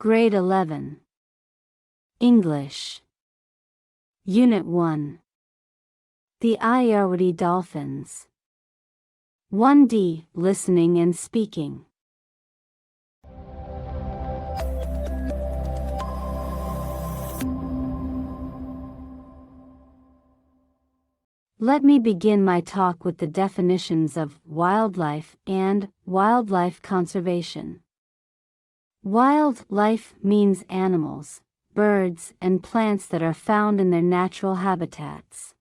Grade 11. English. Unit 1. The Irrawaddy Dolphins. 1D. Listening and Speaking. Let me begin my talk with the definitions of wildlife and wildlife conservation. Wildlife means animals, birds, and plants that are found in their natural habitats.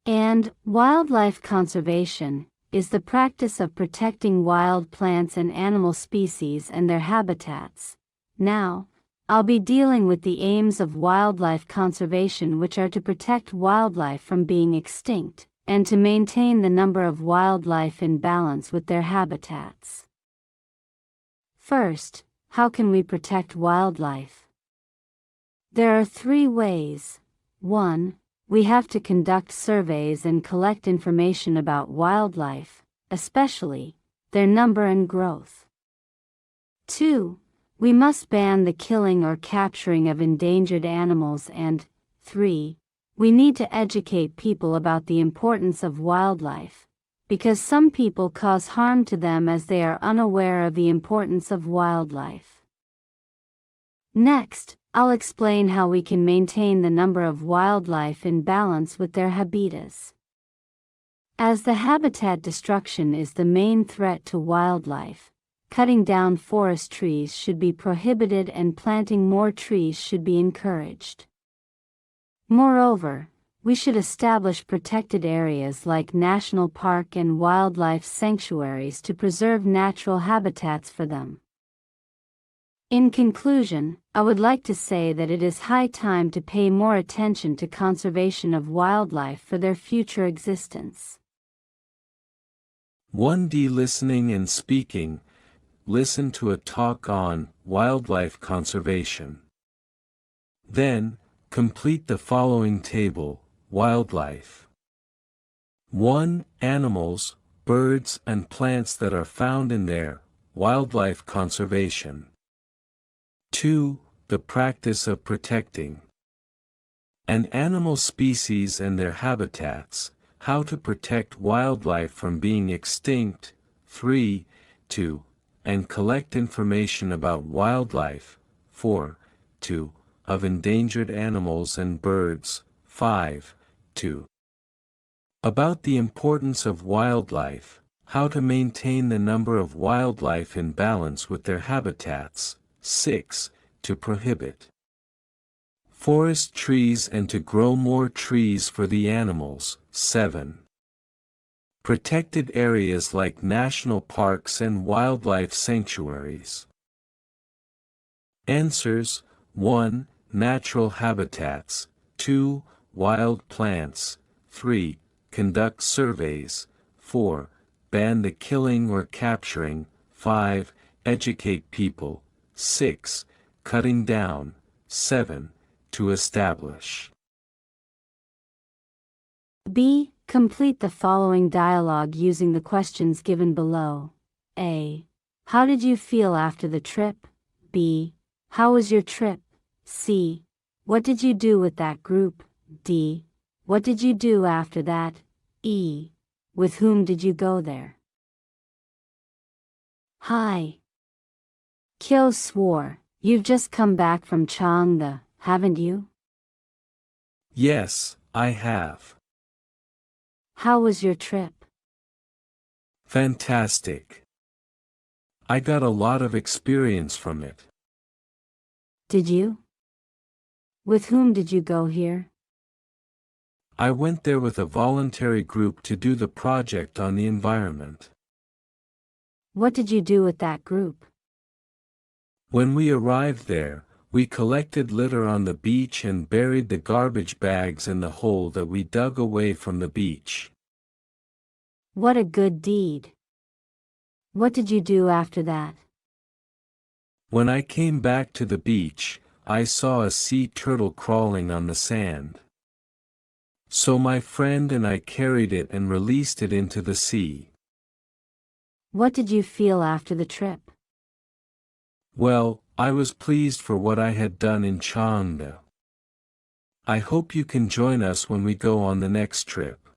And wildlife conservation is the practice of protecting wild plants and animal species and their habitats. Now, I'll be dealing with the aims of wildlife conservation, which are to protect wildlife from being extinct, and to maintain the number of wildlife in balance with their habitats. First, how can we protect wildlife? There are 3 ways. 1. We have to conduct surveys and collect information about wildlife, especially their number and growth. 2. We must ban the killing or capturing of endangered animals, and 3. We need to educate people about the importance of wildlife, because some people cause harm to them as they are unaware of the importance of wildlife. Next, I'll explain how we can maintain the number of wildlife in balance with their habitats. As the habitat destruction is the main threat to wildlife, cutting down forest trees should be prohibited and planting more trees should be encouraged. Moreover, we should establish protected areas like national park and wildlife sanctuaries to preserve natural habitats for them. In conclusion, I would like to say that it is high time to pay more attention to conservation of wildlife for their future existence. 1D. Listening and Speaking. Listen to a talk on wildlife conservation. Then, complete the following table. Wildlife. 1. Animals, birds, and plants that are found in their wildlife conservation. 2. The practice of protecting an animal species and their habitats, how to protect wildlife from being extinct. 3. 2. And collect information about wildlife. 4. 2. Of endangered animals and birds. 5. 2. About the importance of wildlife, how to maintain the number of wildlife in balance with their habitats. 6. To prohibit forest trees and to grow more trees for the animals. 7. Protected areas like national parks and wildlife sanctuaries. Answers: 1. Natural habitats. 2. Wild plants. 3. Conduct surveys. 4. Ban the killing or capturing. 5. Educate people. 6. Cutting down. 7. To establish. B. Complete the following dialogue using the questions given below. A. How did you feel after the trip? B. How was your trip? C. What did you do with that group? D. What did you do after that? E. With whom did you go there? Hi. Kyo swore, you've just come back from Changda, haven't you? Yes, I have. How was your trip? Fantastic. I got a lot of experience from it. Did you? With whom did you go here? I went there with a voluntary group to do the project on the environment. What did you do with that group? When we arrived there, we collected litter on the beach and buried the garbage bags in the hole that we dug away from the beach. What a good deed. What did you do after that? When I came back to the beach, I saw a sea turtle crawling on the sand. So my friend and I carried it and released it into the sea. What did you feel after the trip? Well, I was pleased for what I had done in Changde. I hope you can join us when we go on the next trip.